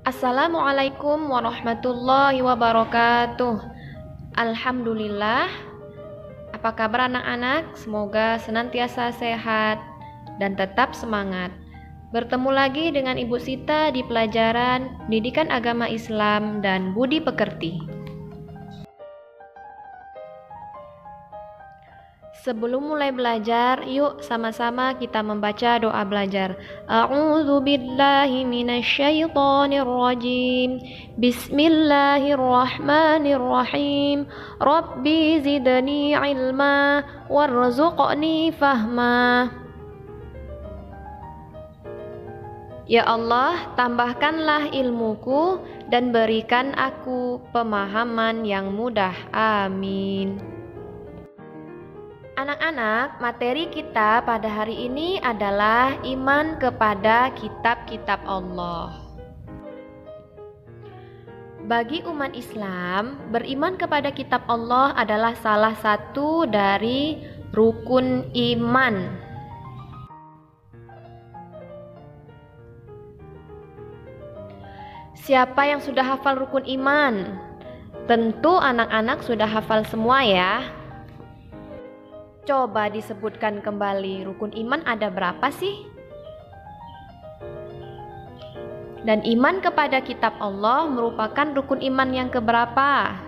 Assalamualaikum warahmatullahi wabarakatuh. Alhamdulillah. Apa kabar anak-anak? Semoga senantiasa sehat dan tetap semangat. Bertemu lagi dengan Ibu Sita di pelajaran Pendidikan Agama Islam dan Budi Pekerti. Sebelum mulai belajar, yuk sama-sama kita membaca doa belajar. A'udzu billahi minasyaitonir rajim. Bismillahirrahmanirrahim. Rabbi zidni ilma warzuqni fahma. Ya Allah, tambahkanlah ilmuku dan berikan aku pemahaman yang mudah. Amin. Anak-anak, materi kita pada hari ini adalah iman kepada kitab-kitab Allah. Bagi umat Islam, beriman kepada kitab Allah adalah salah satu dari rukun iman. Siapa yang sudah hafal rukun iman? Tentu anak-anak sudah hafal semua ya. Coba disebutkan kembali, rukun iman ada berapa sih? Dan iman kepada kitab Allah merupakan rukun iman yang keberapa?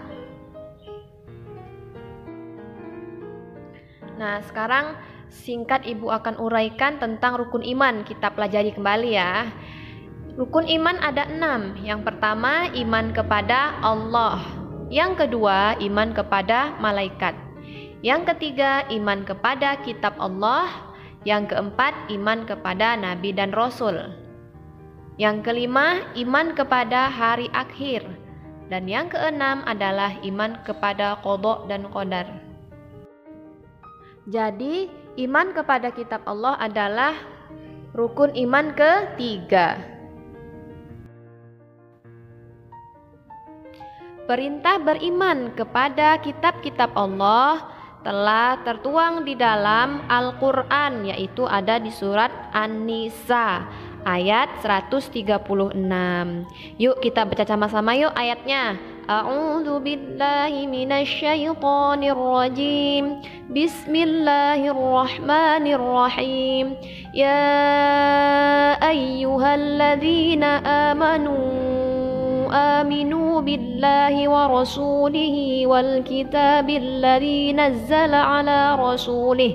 Nah, sekarang singkat Ibu akan uraikan tentang rukun iman. Kita pelajari kembali ya. Rukun iman ada 6. Yang pertama, iman kepada Allah. Yang kedua, iman kepada malaikat. Yang ketiga, iman kepada kitab Allah. Yang keempat, iman kepada nabi dan rasul. Yang kelima, iman kepada hari akhir. Dan yang keenam adalah iman kepada qada dan qadar. Jadi, iman kepada kitab Allah adalah rukun iman ketiga. Perintah beriman kepada kitab-kitab Allah telah tertuang di dalam Al-Quran, yaitu ada di surat An-Nisa ayat 136. Yuk kita baca sama-sama yuk ayatnya. A'udzu billahi minasyaitonir rajim. Bismillahirrahmanirrahim. Ya ayyuhalladzina amanu آمنوا بالله ورسوله والكتاب الذي نزل على رسوله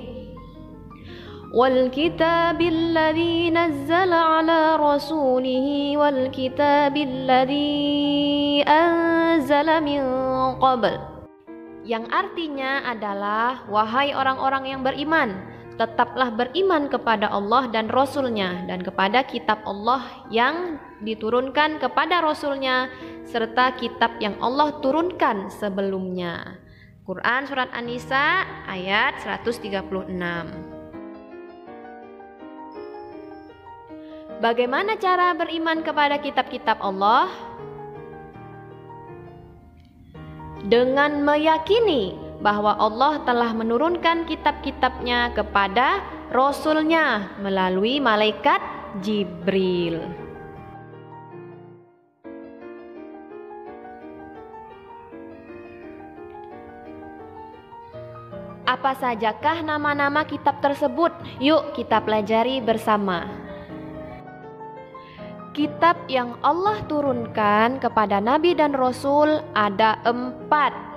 والكتاب الذي أنزل من قبل, yang artinya adalah wahai orang-orang yang beriman, tetaplah beriman kepada Allah dan Rasul-Nya dan kepada kitab Allah yang diturunkan kepada Rasul-Nya serta kitab yang Allah turunkan sebelumnya. Quran Surat An-Nisa ayat 136. Bagaimana cara beriman kepada kitab-kitab Allah? Dengan meyakini bahwa Allah telah menurunkan kitab-kitabnya kepada Rasul-Nya melalui malaikat Jibril. Apa sajakah nama-nama kitab tersebut? Yuk kita pelajari bersama. Kitab yang Allah turunkan kepada Nabi dan Rasul ada 4.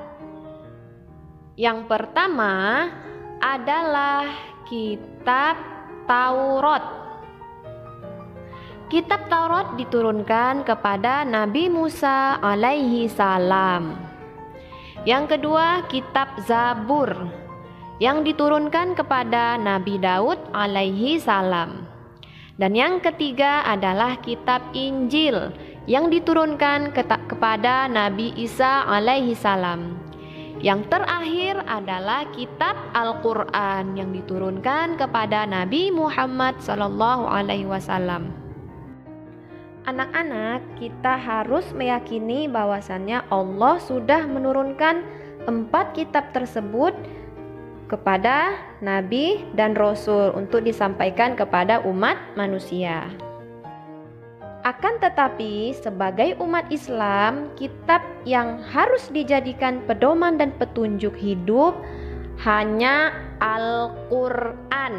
Yang pertama adalah kitab Taurat. Kitab Taurat diturunkan kepada Nabi Musa alaihi salam. Yang kedua, kitab Zabur yang diturunkan kepada Nabi Daud alaihi salam. Dan yang ketiga adalah kitab Injil yang diturunkan kepada Nabi Isa alaihi salam. Yang terakhir adalah kitab Al-Quran yang diturunkan kepada Nabi Muhammad SAW. Anak-anak, kita harus meyakini bahwasannya Allah sudah menurunkan 4 kitab tersebut kepada Nabi dan Rasul untuk disampaikan kepada umat manusia. Akan tetapi, sebagai umat Islam, kitab yang harus dijadikan pedoman dan petunjuk hidup hanya Al-Quran.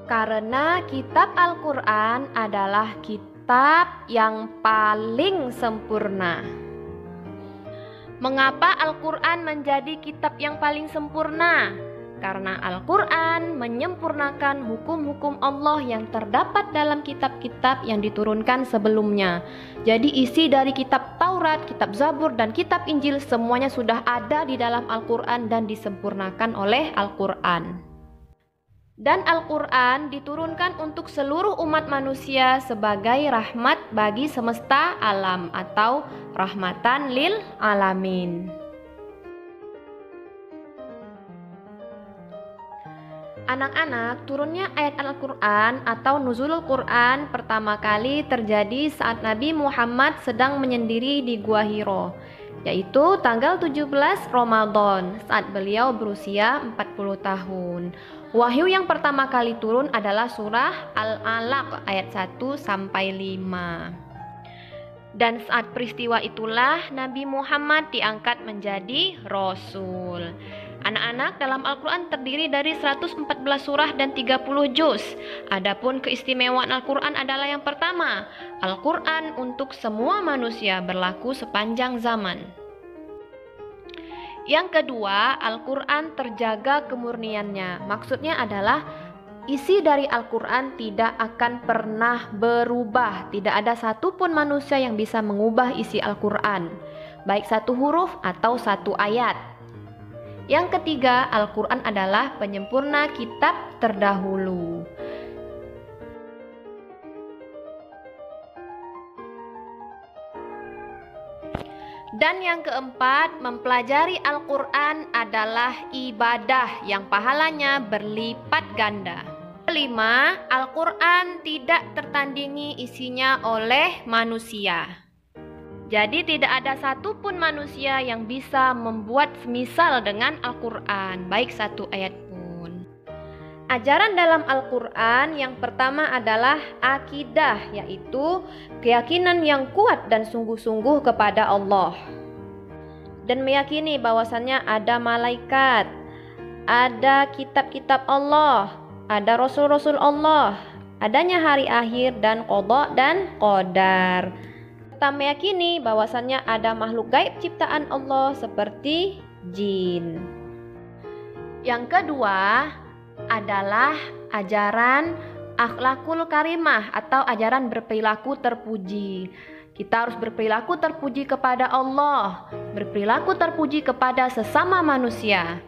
Karena kitab Al-Quran adalah kitab yang paling sempurna. Mengapa Al-Quran menjadi kitab yang paling sempurna? Karena Al-Quran menyempurnakan hukum-hukum Allah yang terdapat dalam kitab-kitab yang diturunkan sebelumnya. Jadi isi dari kitab Taurat, kitab Zabur, dan kitab Injil semuanya sudah ada di dalam Al-Quran dan disempurnakan oleh Al-Quran. Dan Al-Quran diturunkan untuk seluruh umat manusia sebagai rahmat bagi semesta alam atau rahmatan lil alamin. Anak-anak, turunnya ayat Al-Quran atau Nuzulul Quran pertama kali terjadi saat Nabi Muhammad sedang menyendiri di Gua Hiro, yaitu tanggal 17 Ramadan saat beliau berusia 40 tahun. Wahyu yang pertama kali turun adalah surah Al-Alaq ayat 1 sampai 5. Dan saat peristiwa itulah Nabi Muhammad diangkat menjadi Rasul. Anak-anak, dalam Al-Quran terdiri dari 114 surah dan 30 juz. Adapun keistimewaan Al-Quran adalah yang pertama, Al-Quran untuk semua manusia berlaku sepanjang zaman. Yang kedua, Al-Quran terjaga kemurniannya. Maksudnya adalah isi dari Al-Quran tidak akan pernah berubah. Tidak ada satupun manusia yang bisa mengubah isi Al-Quran, baik satu huruf atau satu ayat. Yang ketiga, Al-Quran adalah penyempurna kitab terdahulu. Dan yang keempat, mempelajari Al-Quran adalah ibadah yang pahalanya berlipat ganda. Kelima, Al-Quran tidak tertandingi isinya oleh manusia. Jadi tidak ada satupun manusia yang bisa membuat semisal dengan Al-Quran, baik satu ayat pun. Ajaran dalam Al-Quran yang pertama adalah akidah, yaitu keyakinan yang kuat dan sungguh-sungguh kepada Allah. Dan meyakini bahwasannya ada malaikat, ada kitab-kitab Allah, ada rasul-rasul Allah, adanya hari akhir dan qada dan qadar. Kita meyakini bahwasannya ada makhluk gaib ciptaan Allah seperti jin. Yang kedua adalah ajaran akhlakul karimah atau ajaran berperilaku terpuji. Kita harus berperilaku terpuji kepada Allah, berperilaku terpuji kepada sesama manusia,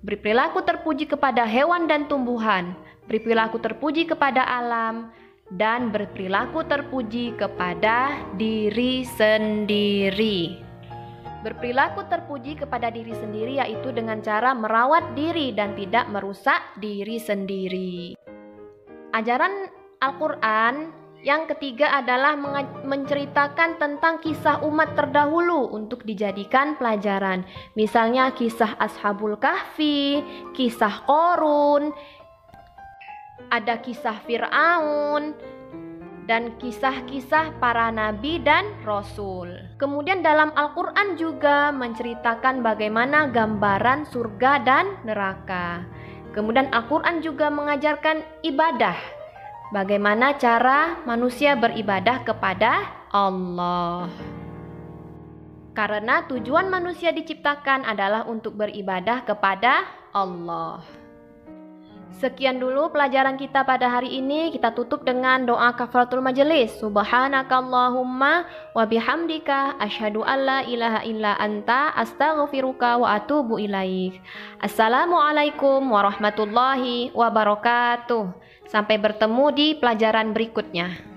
berperilaku terpuji kepada hewan dan tumbuhan, berperilaku terpuji kepada alam, dan berperilaku terpuji kepada diri sendiri. Berperilaku terpuji kepada diri sendiri yaitu dengan cara merawat diri dan tidak merusak diri sendiri. Ajaran Al-Quran yang ketiga adalah menceritakan tentang kisah umat terdahulu untuk dijadikan pelajaran. Misalnya kisah Ashabul Kahfi, kisah Qorun, ada kisah Fir'aun, dan kisah-kisah para nabi dan rasul. Kemudian dalam Al-Quran juga menceritakan bagaimana gambaran surga dan neraka. Kemudian Al-Quran juga mengajarkan ibadah, bagaimana cara manusia beribadah kepada Allah. Karena tujuan manusia diciptakan adalah untuk beribadah kepada Allah. Sekian dulu pelajaran kita pada hari ini. Kita tutup dengan doa kafaratul majelis. Subhanakallahumma wa bihamdika asyhadu alla ilaha illa anta astaghfiruka wa atubu ilaik. Assalamualaikum warahmatullahi wabarakatuh. Sampai bertemu di pelajaran berikutnya.